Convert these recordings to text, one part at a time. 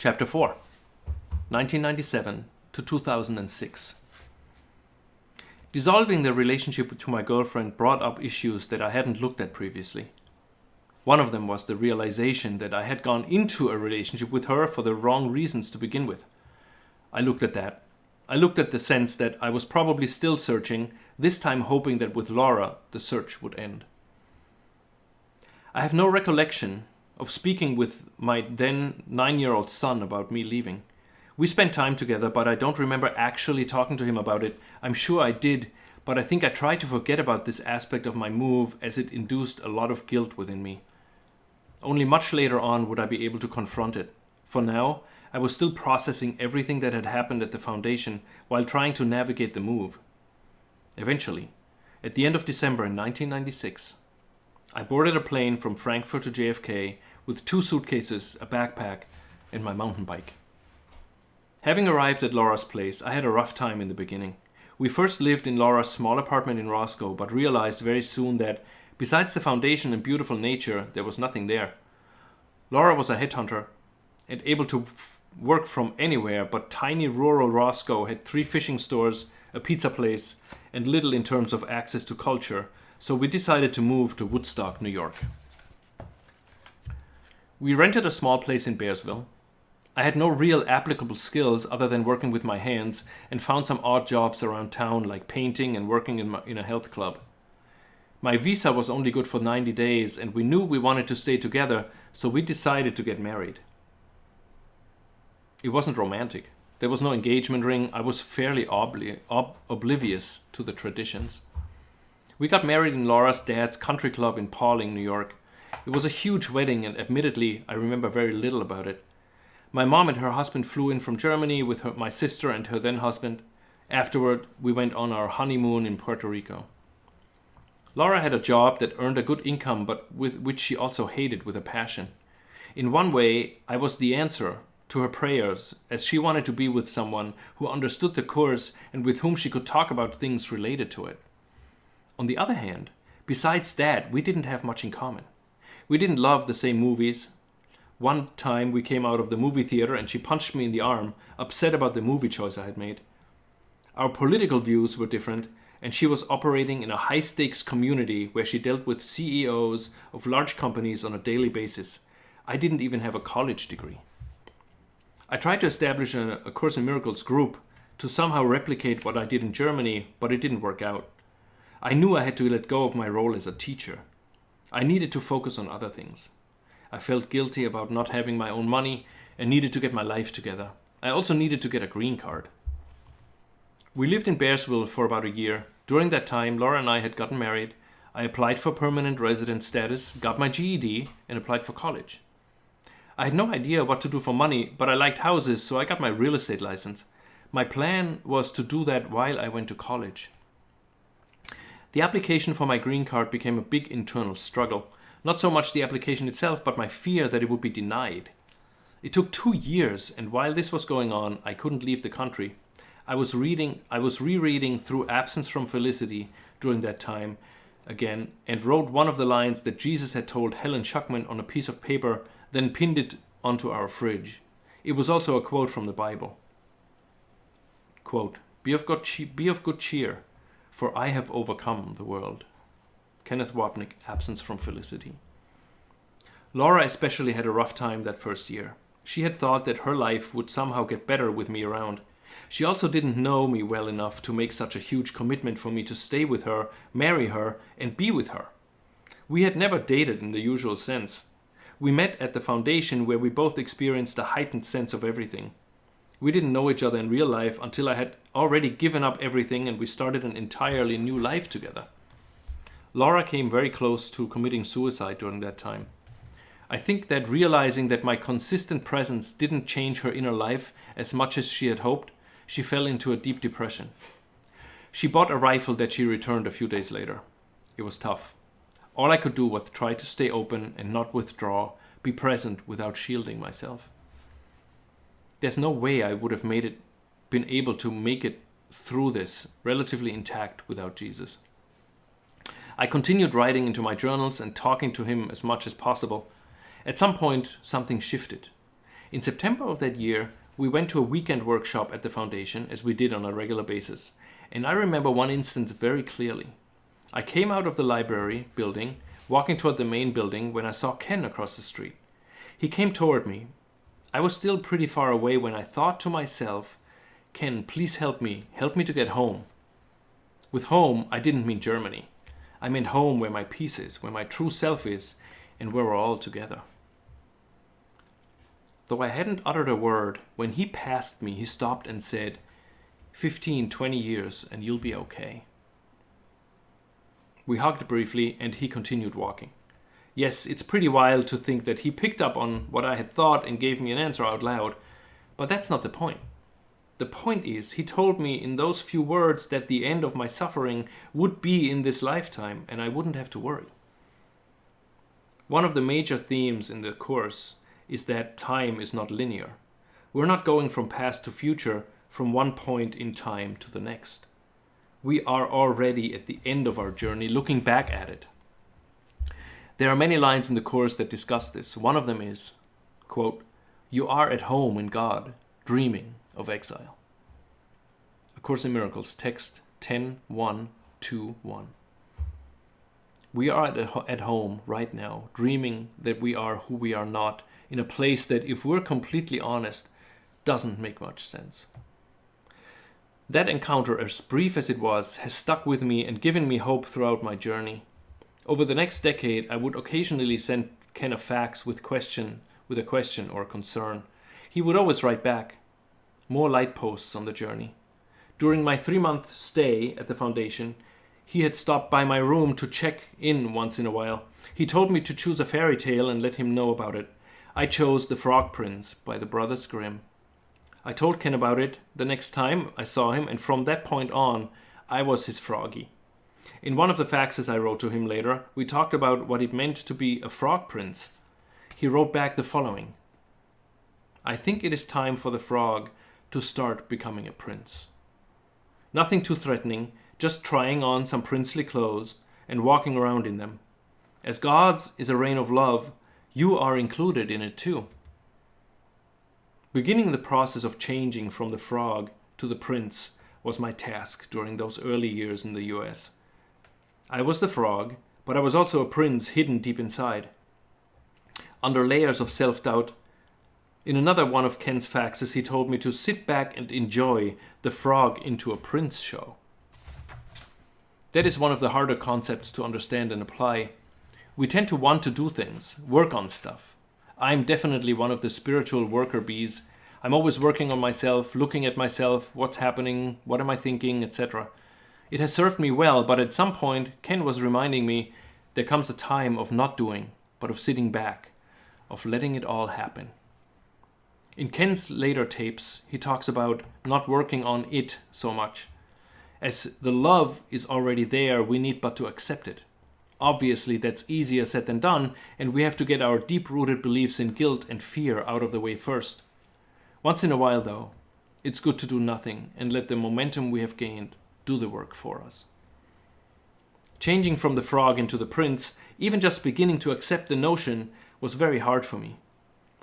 Chapter 4, 1997 to 2006. Dissolving the relationship to my girlfriend brought up issues that I hadn't looked at previously. One of them was the realization that I had gone into a relationship with her for the wrong reasons to begin with. I looked at that. I looked at the sense that I was probably still searching, this time hoping that with Laura the search would end. I have no recollection of speaking with my then 9-year-old son about me leaving. We spent time together, but I don't remember actually talking to him about it. I'm sure I did, but I think I tried to forget about this aspect of my move as it induced a lot of guilt within me. Only much later on would I be able to confront it. For now, I was still processing everything that had happened at the foundation while trying to navigate the move. Eventually, at the end of December in 1996, I boarded a plane from Frankfurt to JFK with 2 suitcases, a backpack, and my mountain bike. Having arrived at Laura's place, I had a rough time in the beginning. We first lived in Laura's small apartment in Roscoe, but realized very soon that, besides the foundation and beautiful nature, there was nothing there. Laura was a headhunter and able to work from anywhere, but tiny rural Roscoe had 3 fishing stores, a pizza place, and little in terms of access to culture, so we decided to move to Woodstock, New York. We rented a small place in Bearsville. I had no real applicable skills other than working with my hands and found some odd jobs around town like painting and working in a health club. My visa was only good for 90 days and we knew we wanted to stay together, so we decided to get married. It wasn't romantic. There was no engagement ring. I was fairly oblivious to the traditions. We got married in Laura's dad's country club in Pawling, New York. It was a huge wedding and admittedly I remember very little about it. My mom and her husband flew in from Germany with my sister and her then husband. Afterward, we went on our honeymoon in Puerto Rico. Laura had a job that earned a good income, but which she also hated with a passion. In one way, I was the answer to her prayers, as she wanted to be with someone who understood the course and with whom she could talk about things related to it. On the other hand, besides that, we didn't have much in common. We didn't love the same movies. One time we came out of the movie theater and she punched me in the arm, upset about the movie choice I had made. Our political views were different, and she was operating in a high-stakes community where she dealt with CEOs of large companies on a daily basis. I didn't even have a college degree. I tried to establish a Course in Miracles group to somehow replicate what I did in Germany, but it didn't work out. I knew I had to let go of my role as a teacher. I needed to focus on other things. I felt guilty about not having my own money and needed to get my life together. I also needed to get a green card. We lived in Bearsville for about a year. During that time, Laura and I had gotten married. I applied for permanent resident status, got my GED, and applied for college. I had no idea what to do for money, but I liked houses, so I got my real estate license. My plan was to do that while I went to college. The application for my green card became a big internal struggle. Not so much the application itself, but my fear that it would be denied. It took 2 years, and while this was going on, I couldn't leave the country. I was rereading through Absence from Felicity during that time again, and wrote one of the lines that Jesus had told Helen Schuckman on a piece of paper, then pinned it onto our fridge. It was also a quote from the Bible. Quote, be of good cheer, for I have overcome the world. Kenneth Wapnick, Absence from Felicity. Laura especially had a rough time that first year. She had thought that her life would somehow get better with me around. She also didn't know me well enough to make such a huge commitment for me to stay with her, marry her, and be with her. We had never dated in the usual sense. We met at the foundation where we both experienced a heightened sense of everything. We didn't know each other in real life until I had already given up everything and we started an entirely new life together. Laura came very close to committing suicide during that time. I think that realizing that my consistent presence didn't change her inner life as much as she had hoped, she fell into a deep depression. She bought a rifle that she returned a few days later. It was tough. All I could do was try to stay open and not withdraw, be present without shielding myself. There's no way I would have been able to make it through this relatively intact without Jesus. I continued writing into my journals and talking to him as much as possible. At some point, something shifted. In September of that year, we went to a weekend workshop at the foundation, as we did on a regular basis. And I remember one instance very clearly. I came out of the library building, walking toward the main building, when I saw Ken across the street. He came toward me. I was still pretty far away when I thought to myself, Ken, please help me to get home. With home, I didn't mean Germany. I meant home where my peace is, where my true self is, and where we're all together. Though I hadn't uttered a word, when he passed me, he stopped and said, 15, 20 years and you'll be okay. We hugged briefly and he continued walking. Yes, it's pretty wild to think that he picked up on what I had thought and gave me an answer out loud, but that's not the point. The point is, he told me in those few words that the end of my suffering would be in this lifetime and I wouldn't have to worry. One of the major themes in the course is that time is not linear. We're not going from past to future, from one point in time to the next. We are already at the end of our journey, looking back at it. There are many lines in the course that discuss this. One of them is, quote, "You are at home in God, dreaming of exile." A Course in Miracles, text 10.1.2.1. We are at home right now, dreaming that we are who we are not, in a place that, if we're completely honest, doesn't make much sense. That encounter, as brief as it was, has stuck with me and given me hope throughout my journey. Over the next decade, I would occasionally send Ken a fax with a question or a concern. He would always write back. More light posts on the journey. During my 3-month stay at the foundation, he had stopped by my room to check in once in a while. He told me to choose a fairy tale and let him know about it. I chose The Frog Prince by the Brothers Grimm. I told Ken about it the next time I saw him, and from that point on, I was his froggy. In one of the faxes I wrote to him later, we talked about what it meant to be a frog prince. He wrote back the following: "I think it is time for the frog to start becoming a prince. Nothing too threatening, just trying on some princely clothes and walking around in them. As God's is a reign of love, you are included in it too." Beginning the process of changing from the frog to the prince was my task during those early years in the US. I was the frog, but I was also a prince hidden deep inside, under layers of self-doubt. In another one of Ken's faxes, he told me to sit back and enjoy the frog into a prince show. That is one of the harder concepts to understand and apply. We tend to want to do things, work on stuff. I'm definitely one of the spiritual worker bees. I'm always working on myself, looking at myself, what's happening, what am I thinking, etc. It has served me well, but at some point, Ken was reminding me there comes a time of not doing, but of sitting back, of letting it all happen. In Ken's later tapes, he talks about not working on it so much. As the love is already there, we need but to accept it. Obviously, that's easier said than done, and we have to get our deep-rooted beliefs in guilt and fear out of the way first. Once in a while, though, it's good to do nothing and let the momentum we have gained do the work for us. Changing from the frog into the prince, even just beginning to accept the notion, was very hard for me.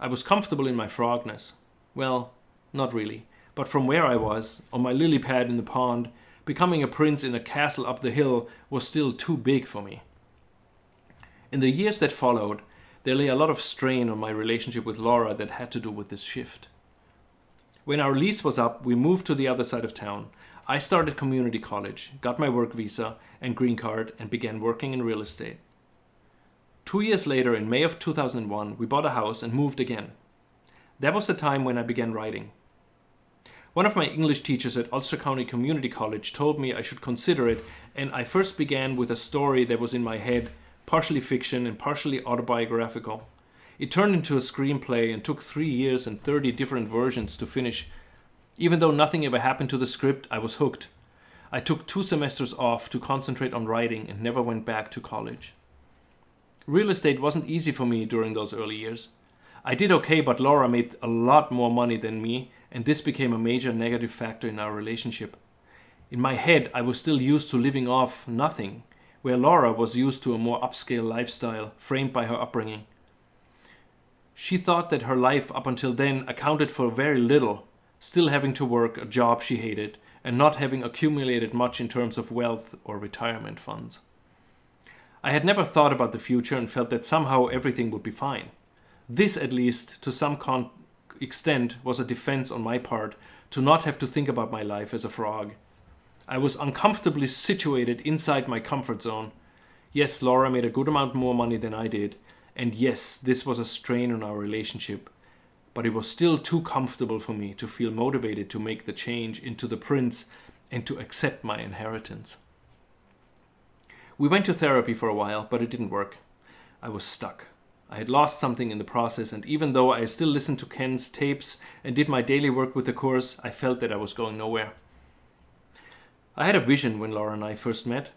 I was comfortable in my frogness. Well, not really, but from where I was, on my lily pad in the pond, becoming a prince in a castle up the hill was still too big for me. In the years that followed, there lay a lot of strain on my relationship with Laura that had to do with this shift. When our lease was up, we moved to the other side of town. I started community college, got my work visa and green card, and began working in real estate. 2 years later, in May of 2001, we bought a house and moved again. That was the time when I began writing. One of my English teachers at Ulster County Community College told me I should consider it, and I first began with a story that was in my head, partially fiction and partially autobiographical. It turned into a screenplay and took 3 years and 30 different versions to finish. Even though nothing ever happened to the script, I was hooked. I took 2 semesters off to concentrate on writing and never went back to college. Real estate wasn't easy for me during those early years. I did okay, but Laura made a lot more money than me, and this became a major negative factor in our relationship. In my head, I was still used to living off nothing, where Laura was used to a more upscale lifestyle framed by her upbringing. She thought that her life up until then accounted for very little, still having to work a job she hated and not having accumulated much in terms of wealth or retirement funds. I had never thought about the future and felt that somehow everything would be fine. This, at least, to some extent, was a defense on my part to not have to think about my life as a frog. I was uncomfortably situated inside my comfort zone. Yes, Laura made a good amount more money than I did, and yes, this was a strain on our relationship, but it was still too comfortable for me to feel motivated to make the change into the prince and to accept my inheritance. We went to therapy for a while, but it didn't work. I was stuck. I had lost something in the process, and even though I still listened to Ken's tapes and did my daily work with the course, I felt that I was going nowhere. I had a vision when Laura and I first met.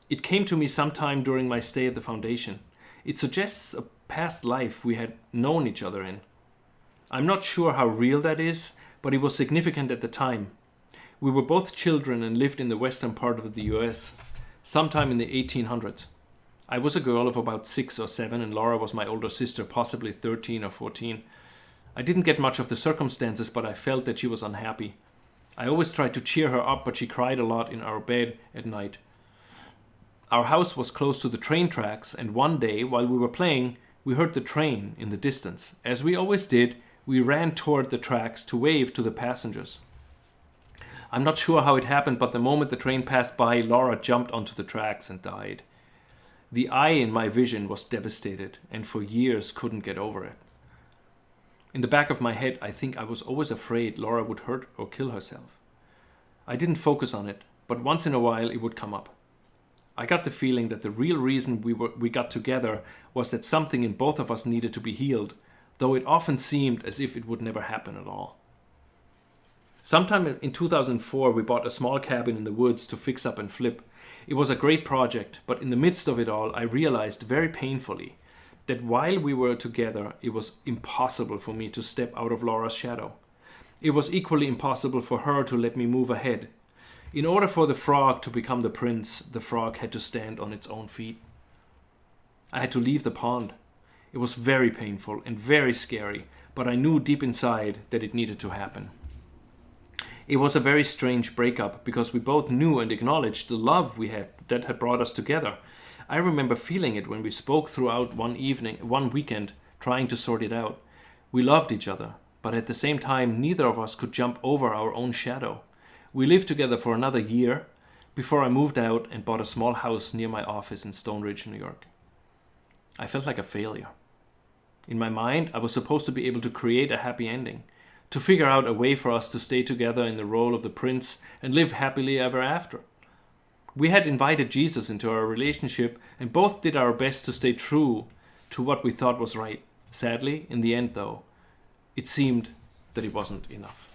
It came to me sometime during my stay at the foundation. It suggests a past life we had known each other in. I'm not sure how real that is, but it was significant at the time. We were both children and lived in the western part of the US, sometime in the 1800s. I was a girl of about 6 or 7 and Laura was my older sister, possibly 13 or 14. I didn't get much of the circumstances, but I felt that she was unhappy. I always tried to cheer her up, but she cried a lot in our bed at night. Our house was close to the train tracks, and one day, while we were playing, we heard the train in the distance. As we always did, we ran toward the tracks to wave to the passengers. I'm not sure how it happened, but the moment the train passed by, Laura jumped onto the tracks and died. The eye in my vision was devastated, and for years couldn't get over it. In the back of my head, I think I was always afraid Laura would hurt or kill herself. I didn't focus on it, but once in a while it would come up. I got the feeling that the real reason we got together was that something in both of us needed to be healed, though it often seemed as if it would never happen at all. Sometime in 2004, we bought a small cabin in the woods to fix up and flip. It was a great project, but in the midst of it all, I realized very painfully that while we were together, it was impossible for me to step out of Laura's shadow. It was equally impossible for her to let me move ahead. In order for the frog to become the prince, the frog had to stand on its own feet. I had to leave the pond. It was very painful and very scary, but I knew deep inside that it needed to happen. It was a very strange breakup because we both knew and acknowledged the love we had that had brought us together. I remember feeling it when we spoke throughout one weekend, trying to sort it out. We loved each other, but at the same time, neither of us could jump over our own shadow. We lived together for another year before I moved out and bought a small house near my office in Stone Ridge, New York. I felt like a failure. In my mind, I was supposed to be able to create a happy ending, to figure out a way for us to stay together in the role of the prince and live happily ever after. We had invited Jesus into our relationship and both did our best to stay true to what we thought was right. Sadly, in the end though, it seemed that it wasn't enough.